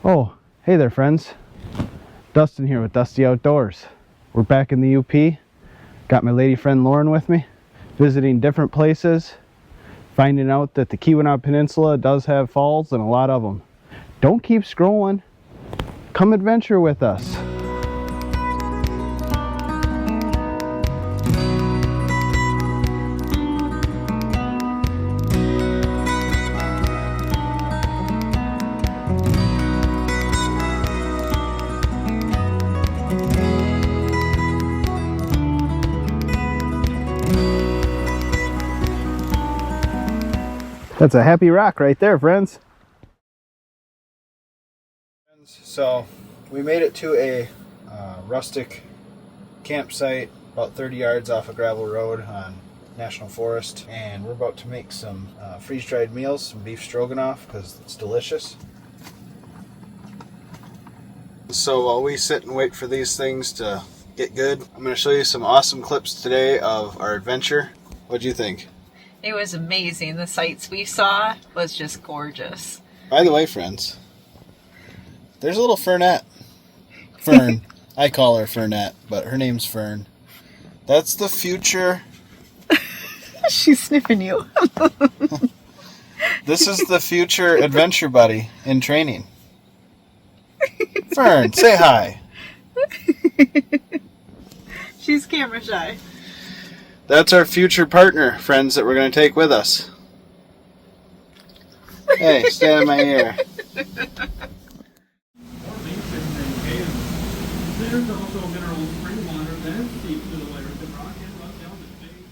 Oh, hey there, friends. Dustin here with Dusty Outdoors. We're back in the UP. Got my lady friend Lauren with me, visiting different places, finding out that the Keweenaw Peninsula does have falls and a lot of them. Don't keep scrolling. Come adventure with us. That's a happy rock right there, friends. So we made it to a rustic campsite about 30 yards off a gravel road on National Forest, and we're about to make some freeze-dried meals, some beef stroganoff, because it's delicious. So while we sit and wait for these things to get good, I'm going to show you some awesome clips today of our adventure. What'd you think? It was amazing. The sights we saw was just gorgeous. By the way, friends, there's a little Fernette. Fern. I call her Fernette, but her name's Fern. That's the future. She's sniffing you. This is the future adventure buddy in training. Fern, say hi. She's camera shy. That's our future partner, friends, that we're going to take with us. Hey, stand in my ear. There's also mineral spring water that seeps through the layers of rock and runs down the face.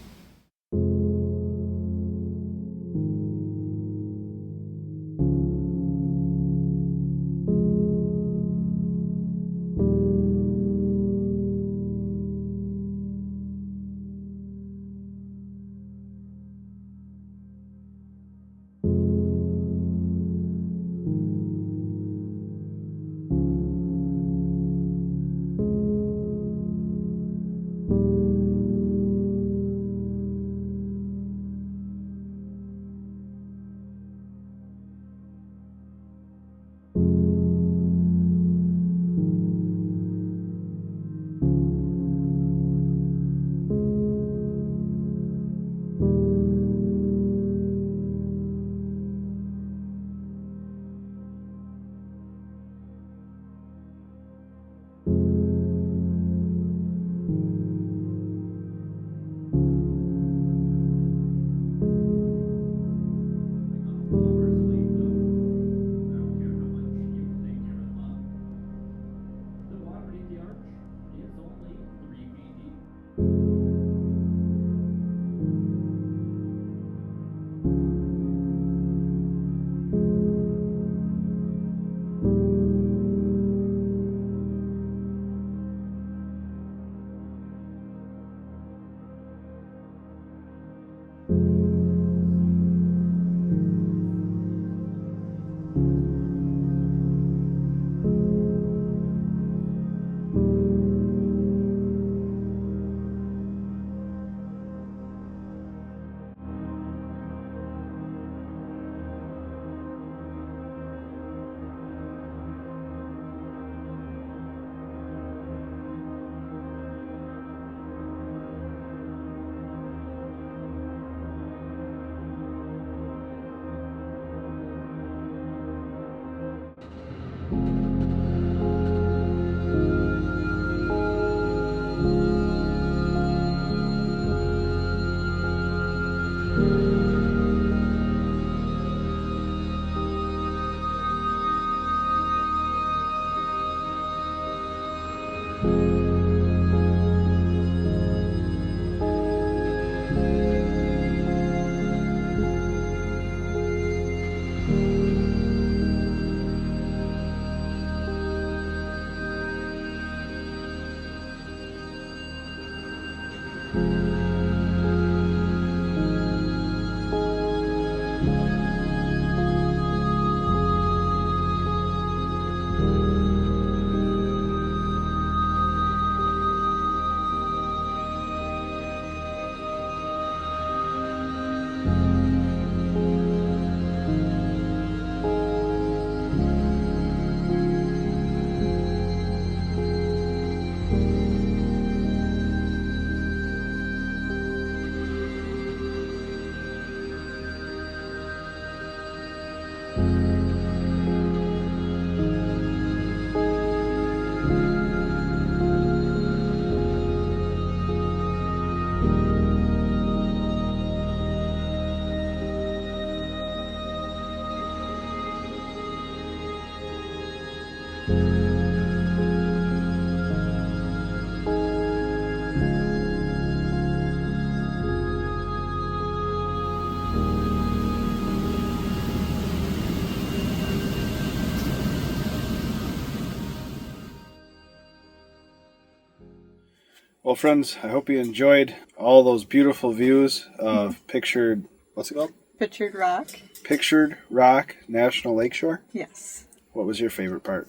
Well, friends, I hope you enjoyed all those beautiful views of Pictured, what's it called? Pictured Rock. Pictured Rock National Lakeshore. Yes. What was your favorite part?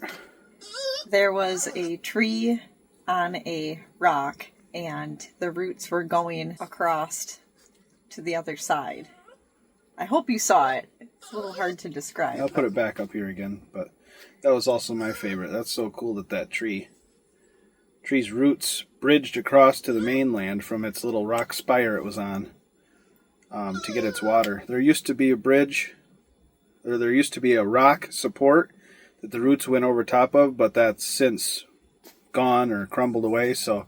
There was a tree on a rock, and the roots were going across to the other side. I hope you saw it. It's a little hard to describe. I'll put it back up here again, but that was also my favorite. That's so cool that tree's roots bridged across to the mainland from its little rock spire it was on to get its water. There used to be a bridge, or there used to be a rock support that the roots went over top of, but that's since gone or crumbled away, so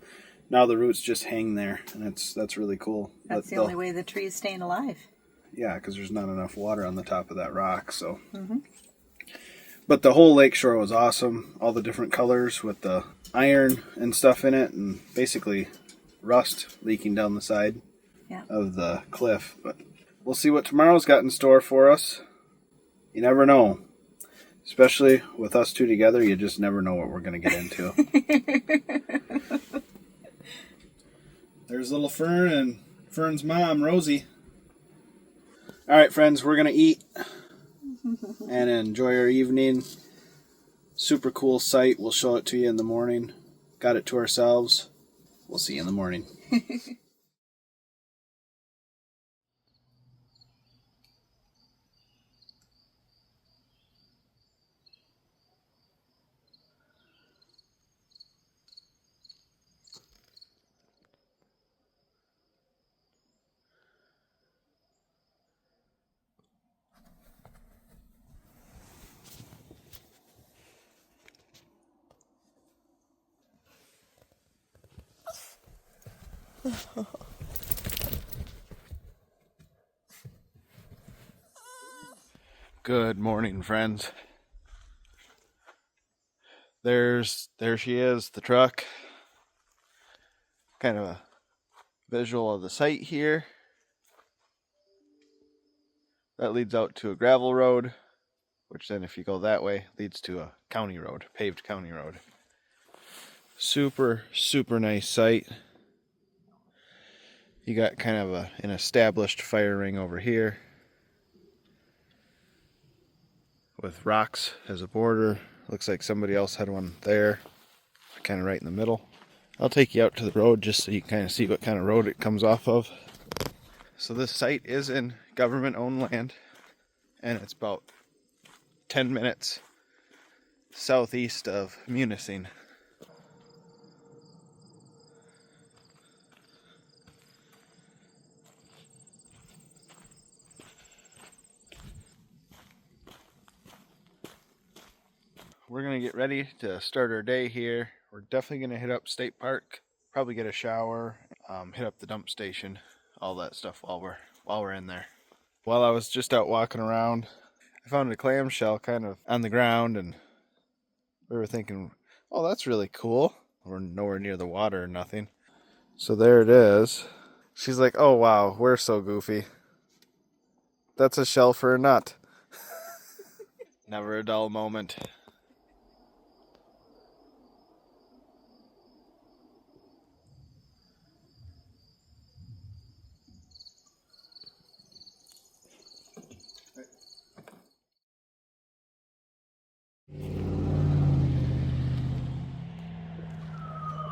now the roots just hang there, and that's really cool. That's the only way the tree is staying alive. Yeah, because there's not enough water on the top of that rock, so... But the whole lakeshore was awesome. All the different colors with the iron and stuff in it, and basically rust leaking down the side of the cliff. But we'll see what tomorrow's got in store for us. You never know. Especially with us two together, you just never know what we're going to get into. There's little Fern and Fern's mom, Rosie. All right, friends, we're going to eat and enjoy our evening. Super cool site. We'll show it to you in the morning. Got it to ourselves. We'll see you in the morning. Good morning, friends. There she is, the truck. Kind of a visual of the site here. That leads out to a gravel road, which then if you go that way leads to a county road, paved county road. Super, super nice site. You got kind of an established fire ring over here with rocks as a border. Looks like somebody else had one there, kind of right in the middle. I'll take you out to the road just so you can kind of see what kind of road it comes off of. So this site is in government-owned land, and it's about 10 minutes southeast of Munising. We're going to get ready to start our day here. We're definitely going to hit up State Park, probably get a shower, hit up the dump station, all that stuff while we're in there. While I was just out walking around, I found a clamshell kind of on the ground, and we were thinking, oh, that's really cool. We're nowhere near the water or nothing. So there it is. She's like, oh wow, we're so goofy. That's a shell for a nut. Never a dull moment.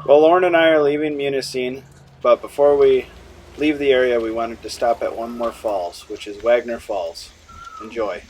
Well, Laurin and I are leaving Munising, but before we leave the area, we wanted to stop at one more falls, which is Wagner Falls. Enjoy.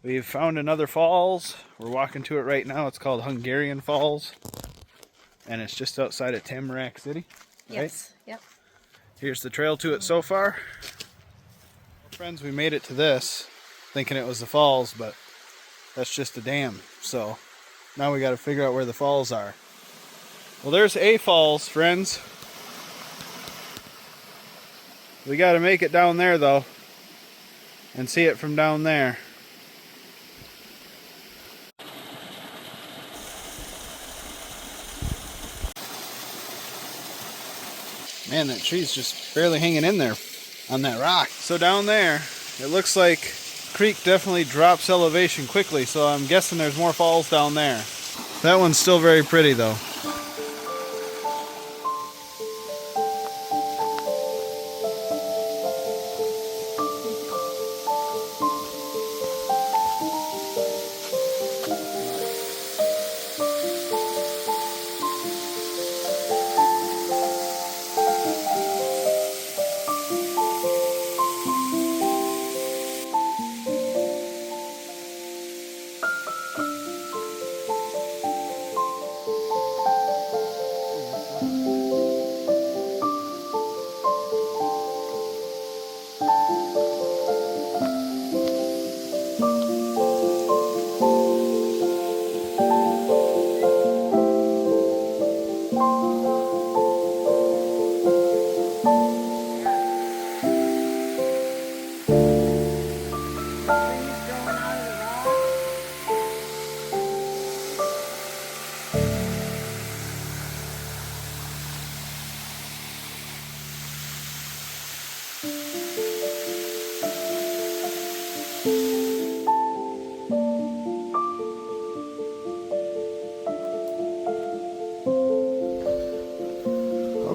We've found another falls. We're walking to it right now. It's called Hungarian Falls, and it's just outside of Tamarack City. Yes. Yep. Here's the trail to it so far. Friends, we made it to this, thinking it was the falls, but that's just a dam. So now we got to figure out where the falls are. Well, there's a falls, friends. We got to make it down there, though, and see it from down there. Man, that tree's just barely hanging in there on that rock. So down there, it looks like the creek definitely drops elevation quickly, so I'm guessing there's more falls down there. That one's still very pretty, though.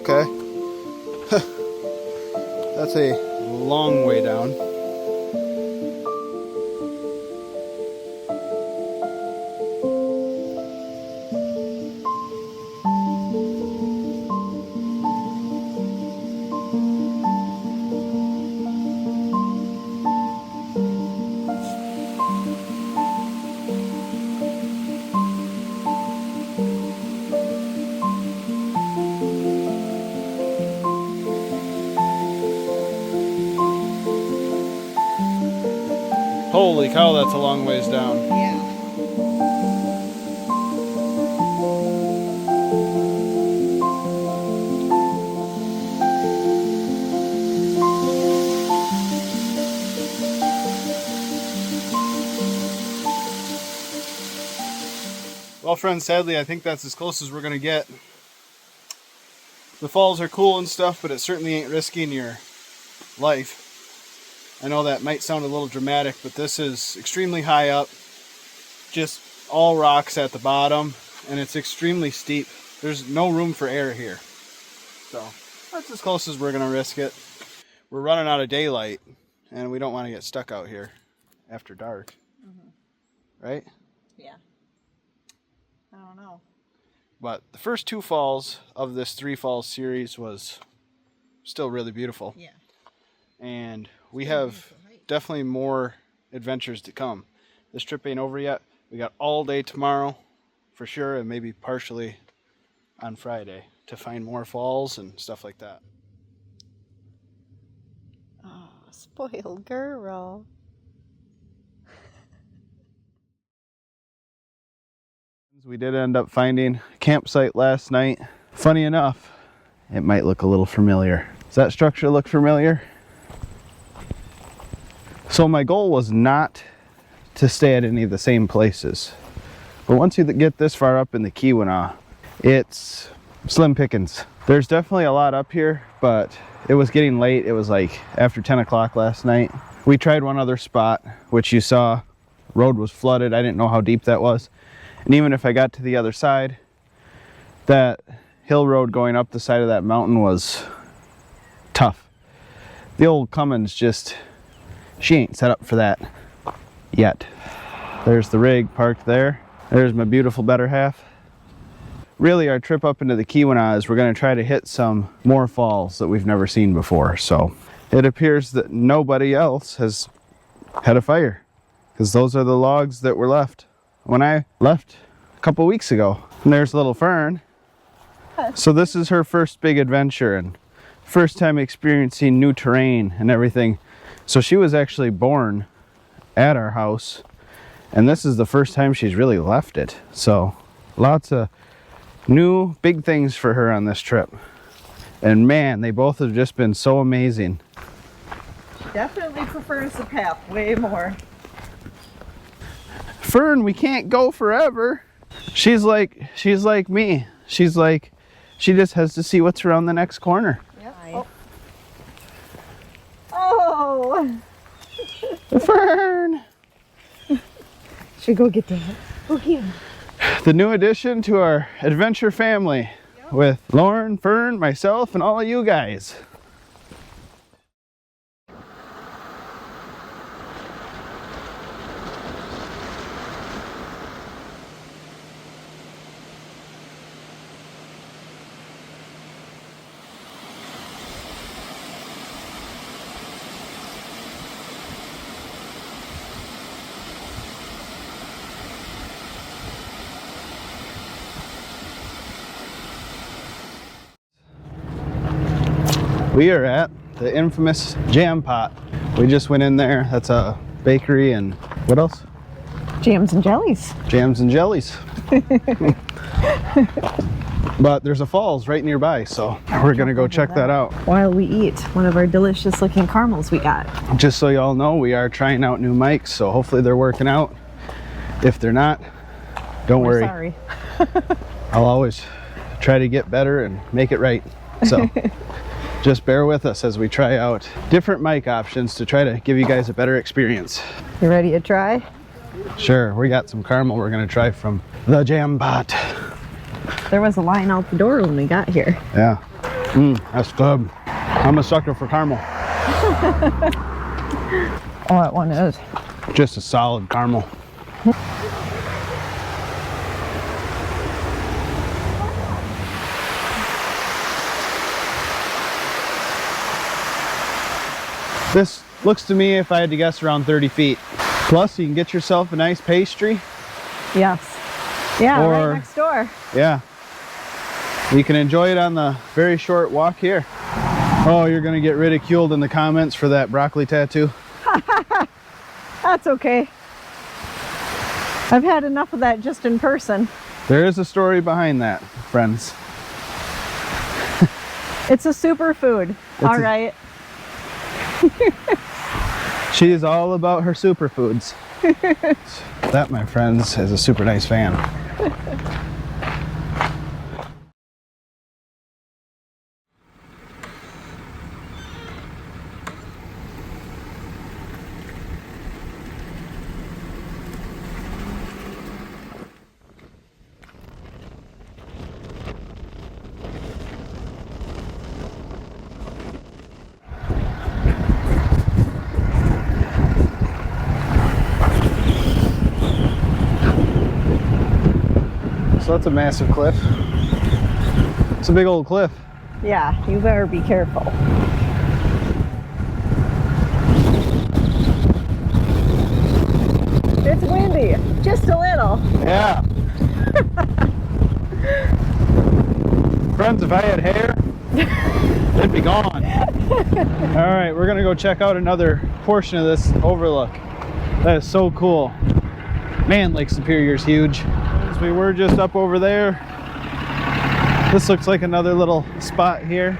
Okay. That's a long way down. Holy cow, that's a long ways down. Yeah. Well, friends, sadly, I think that's as close as we're going to get. The falls are cool and stuff, but it certainly ain't risking your life. I know that might sound a little dramatic, but this is extremely high up. Just all rocks at the bottom, and it's extremely steep. There's no room for air here. So that's as close as we're going to risk it. We're running out of daylight, and we don't want to get stuck out here after dark. Mm-hmm. Right? Yeah. I don't know. But the first two falls of this 3 falls series was still really beautiful. Yeah. And we have definitely more adventures to come. This trip ain't over yet. We got all day tomorrow for sure, and maybe partially on Friday to find more falls and stuff like that. Oh, spoiled girl. We did end up finding a campsite last night. Funny enough, it might look a little familiar. Does that structure look familiar? So my goal was not to stay at any of the same places. But once you get this far up in the Keweenaw, it's slim pickings. There's definitely a lot up here, but it was getting late. It was like after 10 o'clock last night. We tried one other spot, which you saw. Road was flooded. I didn't know how deep that was. And even if I got to the other side, that hill road going up the side of that mountain was tough. The old Cummins just, she ain't set up for that yet. There's the rig parked there. There's my beautiful better half. Really, our trip up into the Keweenaw is we're going to try to hit some more falls that we've never seen before. So it appears that nobody else has had a fire, because those are the logs that were left when I left a couple weeks ago. And there's little Fern. So this is her first big adventure and first time experiencing new terrain and everything. So she was actually born at our house, and this is the first time she's really left it. So lots of new big things for her on this trip. And man, they both have just been so amazing. Definitely prefers the path way more. Fern, we can't go forever. She's like me. She just has to see what's around the next corner. Yep. Oh. Fern! Should go get that. Go get him. The new addition to our adventure family with Lauren, Fern, myself, and all of you guys. We are at the infamous Jam Pot. We just went in there. That's a bakery and what else? Jams and jellies. Jams and jellies. But there's a falls right nearby, so we're gonna go check that out. While we eat one of our delicious looking caramels we got. Just so y'all know, we are trying out new mics, so hopefully they're working out. If they're not, don't worry. Sorry. I'll always try to get better and make it right. So just bear with us as we try out different mic options to try to give you guys a better experience. You ready to try? Sure, we got some caramel we're gonna try from the Jam Pot. There was a line out the door when we got here. Yeah, that's good. I'm a sucker for caramel. Oh, that one is. Just a solid caramel. This looks to me, if I had to guess, around 30 feet. Plus, you can get yourself a nice pastry. Yes. Yeah, Or- right next door. Yeah. You can enjoy it on the very short walk here. Oh, you're gonna get ridiculed in the comments for that broccoli tattoo. That's okay. I've had enough of that just in person. There is a story behind that, friends. It's a superfood. All right. She is all about her superfoods. That, my friends, is a super nice fan. So that's a massive cliff. It's a big old cliff. Yeah, you better be careful. It's windy, just a little. Yeah. Friends, if I had hair, it'd be gone. All right, we're gonna go check out another portion of this overlook. That is so cool. Man, Lake Superior's huge. We were just up over there. This looks like another little spot here.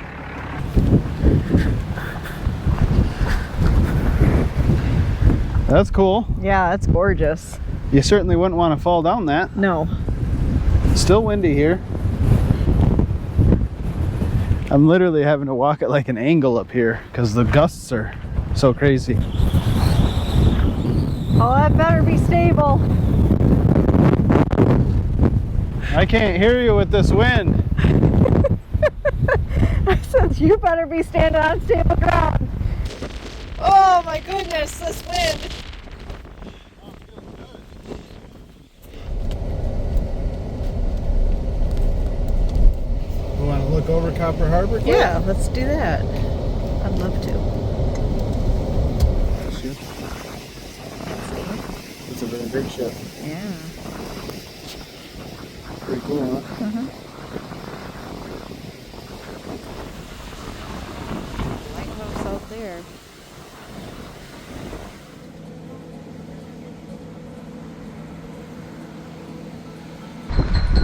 That's cool. Yeah, that's gorgeous. You certainly wouldn't want to fall down that. No. Still windy here. I'm literally having to walk at like an angle up here because the gusts are so crazy. Oh, that better be stable. I can't hear you with this wind. I said you better be standing on stable ground. Oh my goodness, this wind. You want to look over Copper Harbor? Yeah, let's do that. I'd love to. It's a very big ship. Yeah. Pretty cool, huh?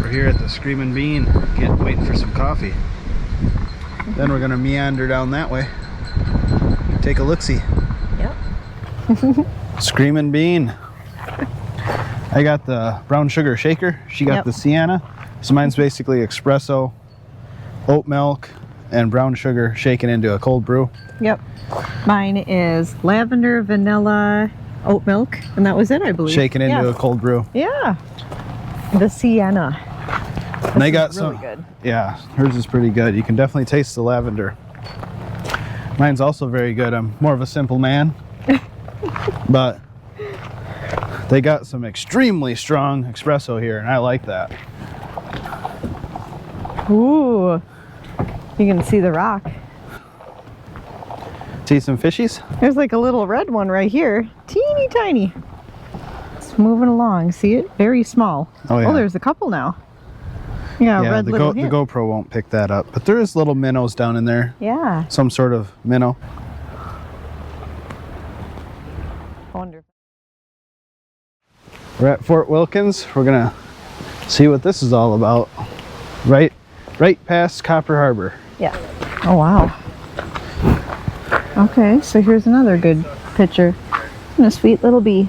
We're here at the Screaming Bean, waiting for some coffee. Then we're gonna meander down that way. Take a look-see. Yep. Screaming Bean. I got the brown sugar shaker. She got the Sienna. So mine's basically espresso, oat milk, and brown sugar shaken into a cold brew. Yep. Mine is lavender, vanilla, oat milk, and that was it, I believe. Shaken into a cold brew. Yeah. The Sienna. And they got really some. Good. Yeah, hers is pretty good. You can definitely taste the lavender. Mine's also very good. I'm more of a simple man. But they got some extremely strong espresso here, and I like that. Ooh. You can see the rock. See some fishies? There's like a little red one right here. Teeny tiny. It's moving along. See it? Very small. Oh, yeah. Oh, there's a couple now. Yeah, red the little the GoPro won't pick that up. But there is little minnows down in there. Yeah. Some sort of minnow. Wonderful. We're at Fort Wilkins. We're gonna see what this is all about. Right past Copper Harbor. Yeah. Oh, wow. Okay, so here's another good picture. And a sweet little bee.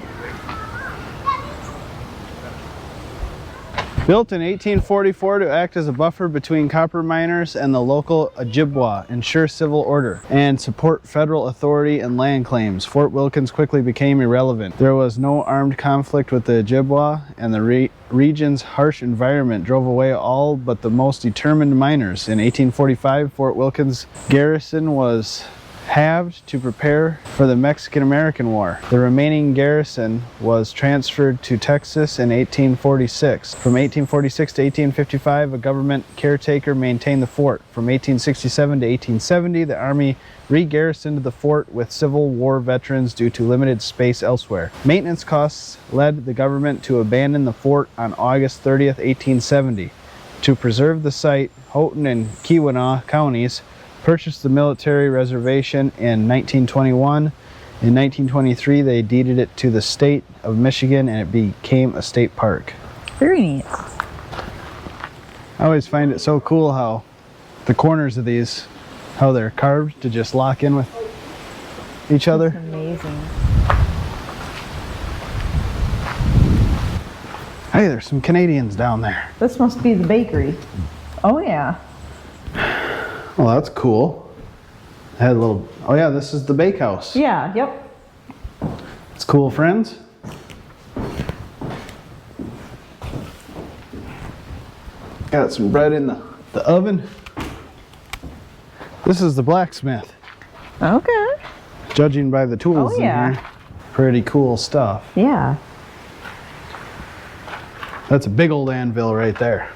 Built in 1844 to act as a buffer between copper miners and the local Ojibwa, ensure civil order, and support federal authority and land claims, Fort Wilkins quickly became irrelevant. There was no armed conflict with the Ojibwa, and the region's harsh environment drove away all but the most determined miners. In 1845, Fort Wilkins garrison was halved to prepare for the Mexican-American War. The remaining garrison was transferred to Texas in 1846. From 1846 to 1855, a government caretaker maintained the fort. From 1867 to 1870, the Army re-garrisoned the fort with Civil War veterans due to limited space elsewhere. Maintenance costs led the government to abandon the fort on August 30th, 1870. To preserve the site, Houghton and Keweenaw counties purchased the military reservation in 1921. In 1923, they deeded it to the state of Michigan, and it became a state park. Very neat. I always find it so cool how the corners of these, how they're carved to just lock in with each other. That's amazing. Hey, there's some Canadians down there. This must be the bakery. Oh, yeah. Well, that's cool. I had a little, oh yeah, this is the bakehouse. Yeah, yep. It's cool, friends. Got some bread in the oven. This is the blacksmith. Okay. Judging by the tools in here. Pretty cool stuff. Yeah. That's a big old anvil right there.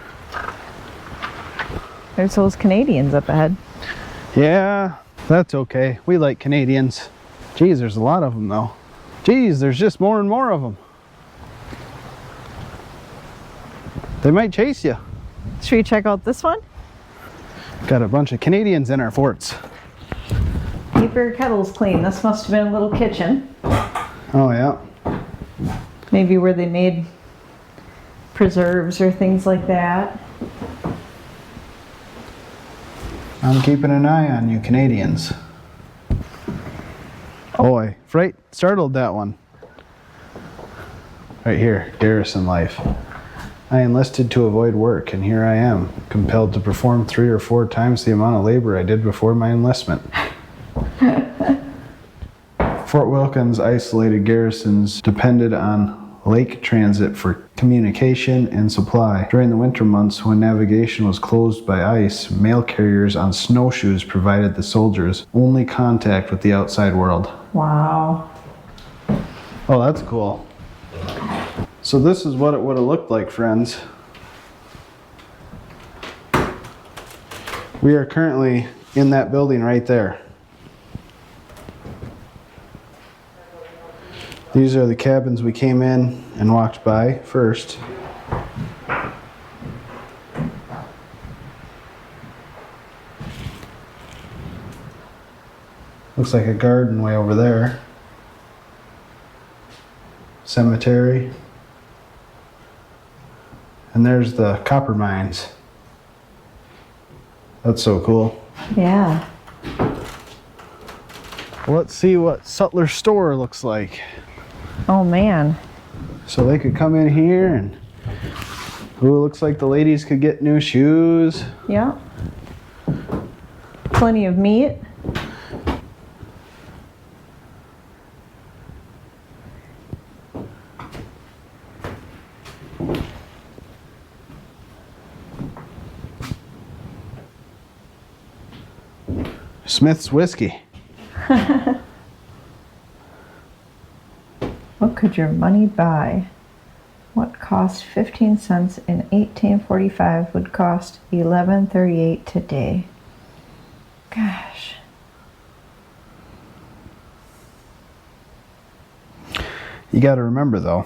There's those Canadians up ahead. Yeah, that's okay. We like Canadians. Geez, there's a lot of them though. Geez, there's just more and more of them. They might chase you. Should we check out this one? Got a bunch of Canadians in our forts. Keep your kettles clean. This must have been a little kitchen. Oh yeah. Maybe where they made preserves or things like that. I'm keeping an eye on you Canadians. Boy, fright startled that one. Right here, garrison life. I enlisted to avoid work, and here I am, compelled to perform 3 or 4 times the amount of labor I did before my enlistment. Fort Wilkins' isolated garrisons depended on lake transit for communication and supply. During the winter months, when navigation was closed by ice, mail carriers on snowshoes provided the soldiers only contact with the outside world. Wow. Oh, that's cool. So this is what it would have looked like, friends. We are currently in that building right there. These are the cabins we came in and walked by first. Looks like a garden way over there. Cemetery. And there's the copper mines. That's so cool. Yeah. Let's see what Sutler's store looks like. Oh man. So they could come in here and, ooh, looks like the ladies could get new shoes. Yeah. Plenty of meat. Smith's whiskey. What could your money buy? What cost 15 cents in 1845 would cost 11.38 today. Gosh. You got to remember though,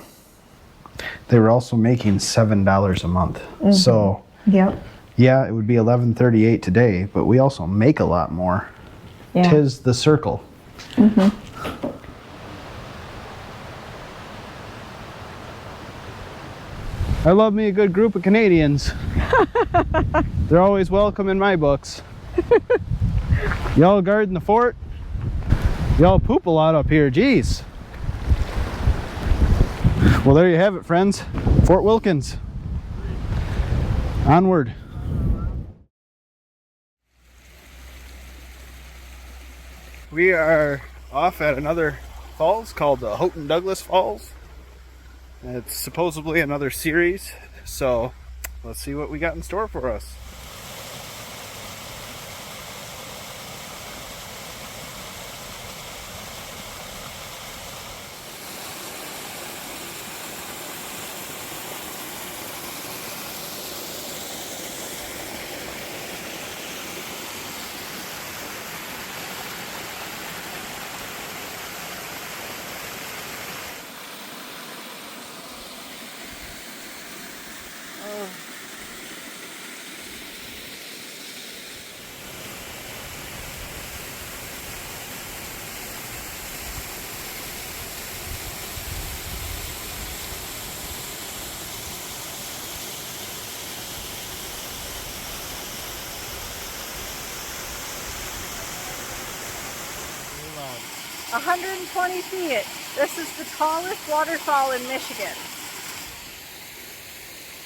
they were also making $7 a month. So Yep. yeah, it would be $11.38 today, but we also make a lot more. Yeah. Tis the circle. I love me a good group of Canadians. They're always welcome in my books. Y'all guarding the fort? Y'all poop a lot up here, geez. Well, there you have it, friends. Fort Wilkins. Onward. We are off at another falls called the Houghton Douglas Falls. It's supposedly another series, so let's see what we got in store for us. Wow. 120 feet. This is the tallest waterfall in Michigan.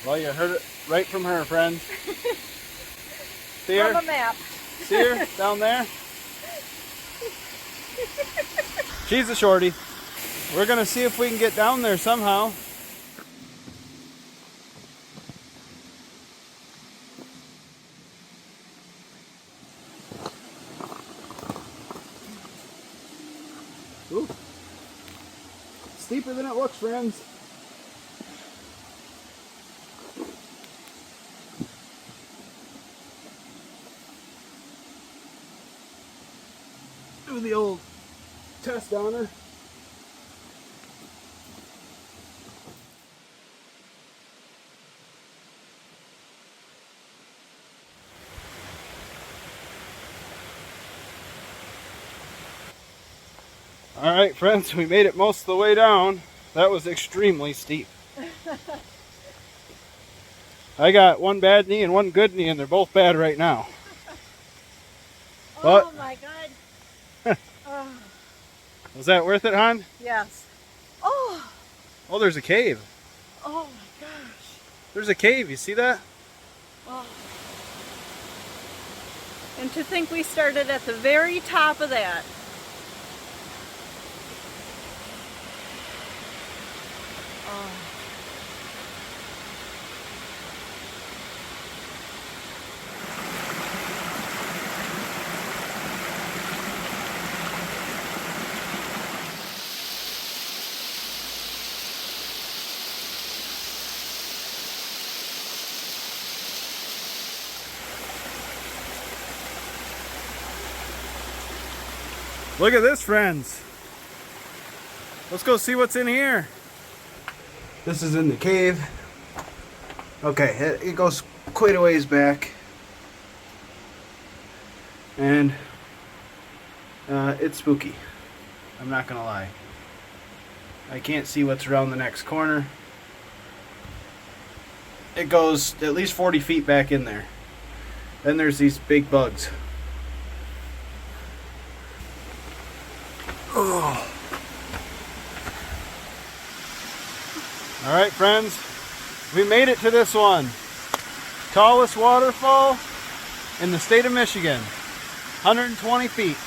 Well, you heard it right from her, friends. See her? From a map. See her down there? She's a shorty. We're gonna see if we can get down there somehow. Ooh. Steeper than it looks, friends. Do the old test on her. All right, friends, we made it most of the way down. That was extremely steep. I got one bad knee and one good knee, and they're both bad right now. But, oh my god. Oh, was that worth it, hon? yes. Oh. Oh, there's a cave. Oh my gosh. There's a cave, you see that? Oh. And to think we started at the very top of that. Oh. Look at this, friends. Let's go see what's in here. This is in the cave. Okay, it goes quite a ways back. And it's spooky. I'm not gonna lie. I can't see what's around the next corner. it goes at least 40 feet back in there. Then there's these big bugs. Oh. All right, friends, we made it to this one. Tallest waterfall in the state of Michigan. 120 feet.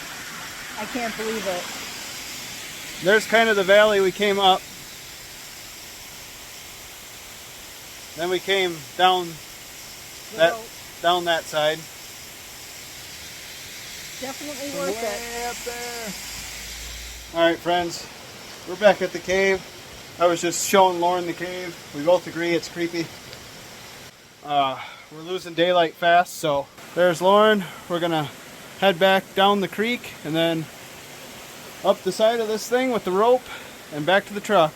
I can't believe it. There's kind of the valley we came up. Then we came down that side. Definitely worth it. Up there. All right, friends, we're back at the cave. I was just showing Lauren the cave. We both agree it's creepy. We're losing daylight fast, so there's Lauren. We're gonna head back down the creek and then up the side of this thing with the rope and back to the truck.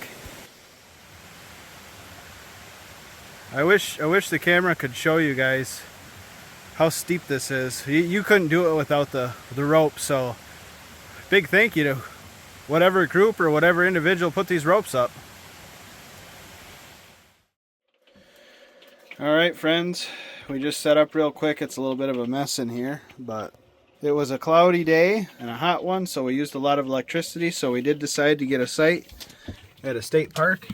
I wish the camera could show you guys how steep this is. You couldn't do it without the rope, so big thank you to whatever group or whatever individual put these ropes up. Alright, friends, we just set up real quick. It's a little bit of a mess in here, but it was a cloudy day and a hot one, so we used a lot of electricity, so we did decide to get a site at a state park,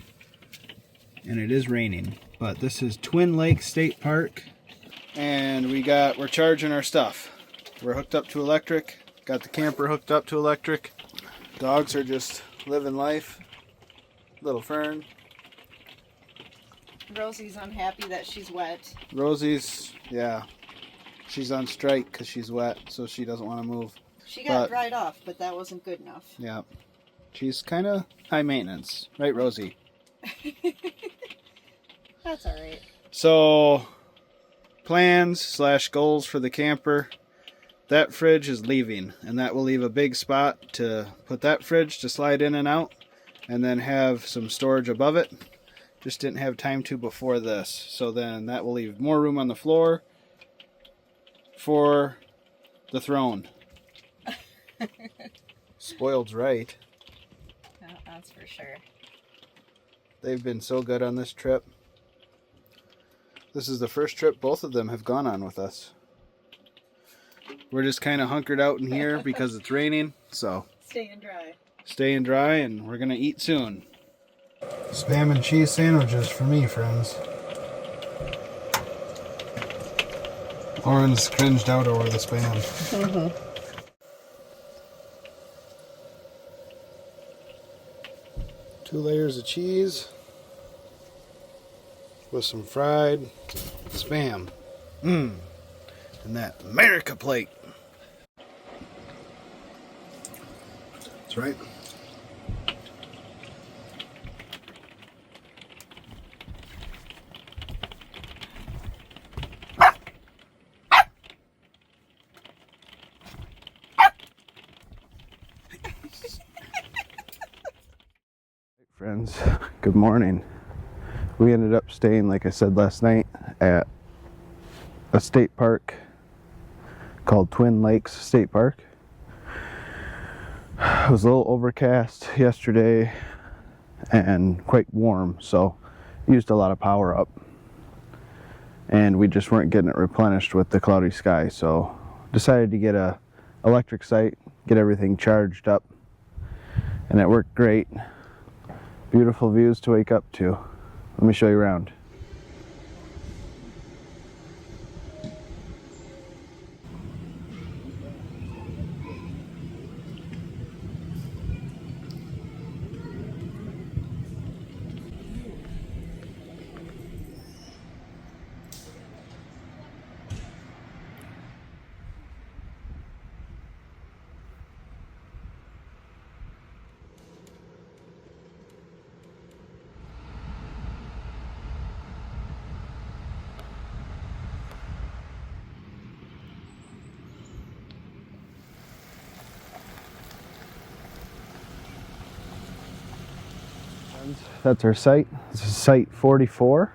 and it is raining. But this is Twin Lakes State Park, and we're charging our stuff. We're hooked up to electric, got the camper hooked up to electric. Dogs are just living life. Little Fern. Rosie's unhappy that she's wet. Rosie's, yeah, she's on strike because she's wet, so she doesn't want to move. She got dried off, but that wasn't good enough. Yeah, she's kind of high maintenance, right, Rosie? That's all right. So, plans / goals for the camper. That fridge is leaving, and that will leave a big spot to put that fridge to slide in and out, and then have some storage above it. Just didn't have time to before this. So then that will leave more room on the floor for the throne. Spoiled's right. Oh, that's for sure. They've been so good on this trip. This is the first trip both of them have gone on with us. We're just kind of hunkered out in here because it's raining. So staying dry. Staying dry, and we're going to eat soon. Spam and cheese sandwiches for me, friends. Lauren's cringed out over the spam. Mm-hmm. 2 layers of cheese with some fried spam. And that America plate. That's right. Friends, good morning. We ended up staying, like I said last night, at a state park called Twin Lakes State Park. It was a little overcast yesterday and quite warm, so used a lot of power up, and we just weren't getting it replenished with the cloudy sky, so decided to get a electric site, get everything charged up, and it worked great. Beautiful views to wake up to. Let me show you around. That's our site. This is site 44.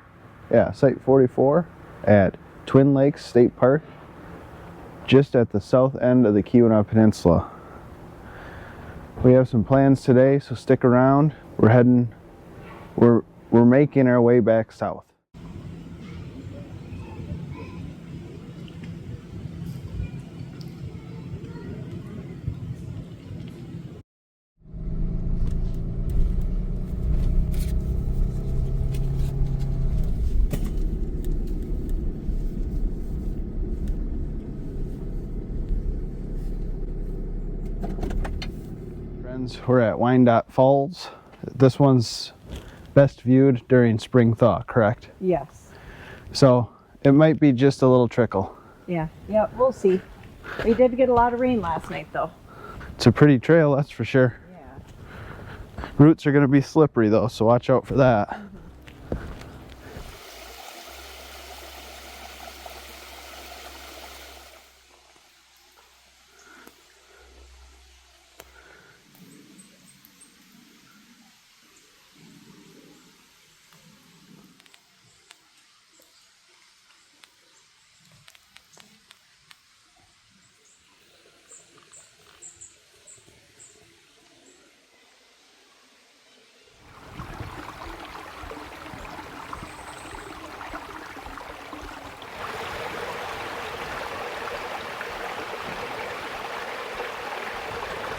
Yeah, site 44 at Twin Lakes State Park, just at the south end of the Keweenaw Peninsula. We have some plans today, so stick around. We're making our way back south. friends, we're at Wyandotte Falls. This one's best viewed during spring thaw, correct? Yes. So it might be just a little trickle. Yeah. Yep. We'll see. We did get a lot of rain last night, though. It's a pretty trail, that's for sure. Yeah. Roots are going to be slippery though, so watch out for that.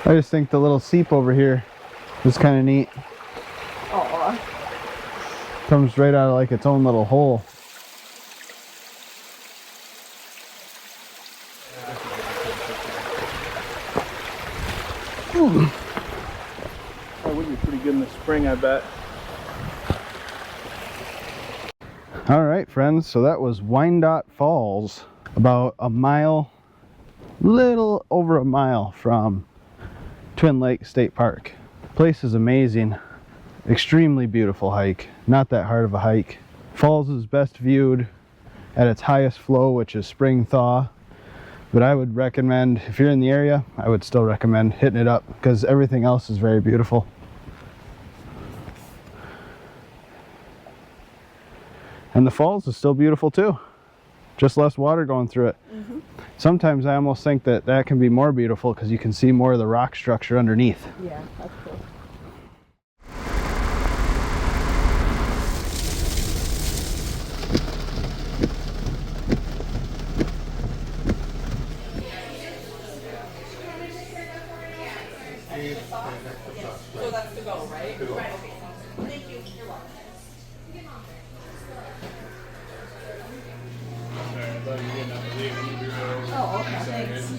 I just think the little seep over here is kind of neat. Oh. Comes right out of like its own little hole. That would be pretty good in the spring, I bet. All right, friends, so that was Wyandotte Falls, about a mile, little over a mile from Twin Lake State Park. Place is amazing, extremely beautiful hike, not that hard of a hike. Falls is best viewed at its highest flow, which is spring thaw, but I would recommend, if you're in the area, I would still recommend hitting it up because everything else is very beautiful. And the falls is still beautiful too, just less water going through it. Sometimes I almost think that that can be more beautiful because you can see more of the rock structure underneath. Yeah, that's cool. So that's to go, right? Right. Thank you. You're welcome. Oh, okay. Thanks.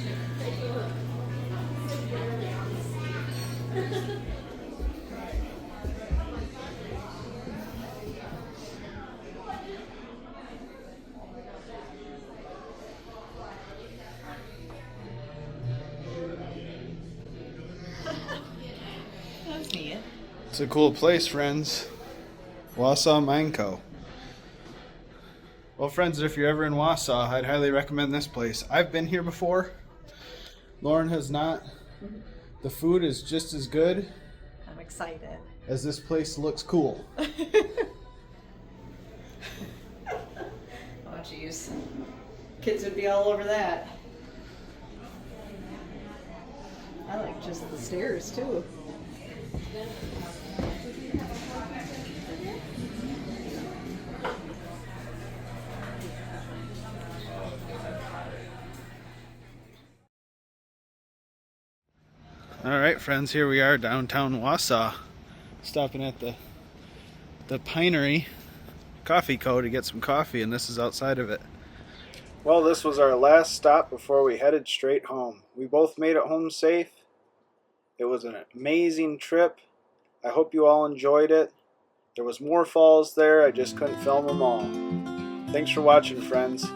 That's neat. It's a cool place, friends. Wausau Mine Co. Well, friends, if you're ever in Wausau, I'd highly recommend this place. I've been here before. Lauren has not. The food is just as good I'm excited. as this place looks cool. Oh, jeez. Kids would be all over that. I like just the stairs, too. All right, friends, here we are downtown Wausau, stopping at the Pinery Coffee Co. to get some coffee, and this is outside of it. Well, this was our last stop before we headed straight home. We both made it home safe. It was an amazing trip. I hope you all enjoyed it. There was more falls there, I just couldn't film them all. Thanks for watching, friends.